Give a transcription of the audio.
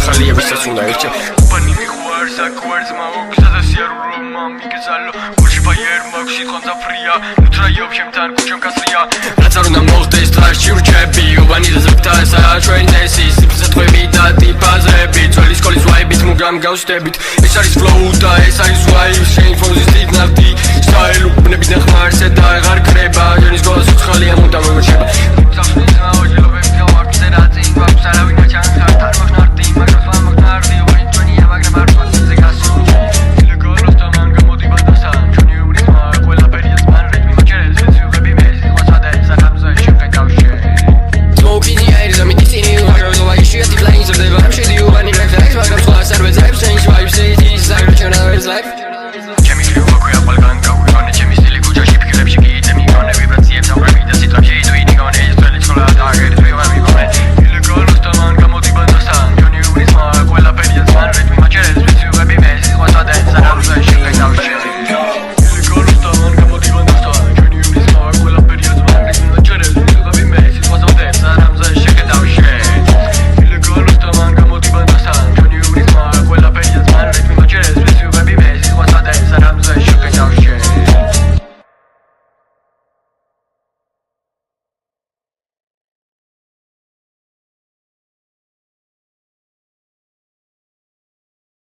ახალია ვისაც უნდა ერჩა Pani mi jugar sacuerz ma ogza da siarulo mami che sallo Uchi bayer ma kushit khonza fria Nutrayob shemtan kucham kasria რაც არ უნდა მოხდეს ტრაში ურჩები უბანი და ზრდა საჩვენესი სიფსატყვები და ტიპაზები ძველი სკოლის ვაიბით მუგამ გავშტებით ეს არის flow და ეს არის vibe შენ ფონზის დიდნავდი სტაილ უბნები ნახმარსე და აღარ ქრება ჟენის გოლას უცხალია მუდამ მოვირჩება Zawsze nie znał, że lubię film, a kiedy raczej, bo wcale nie chciałem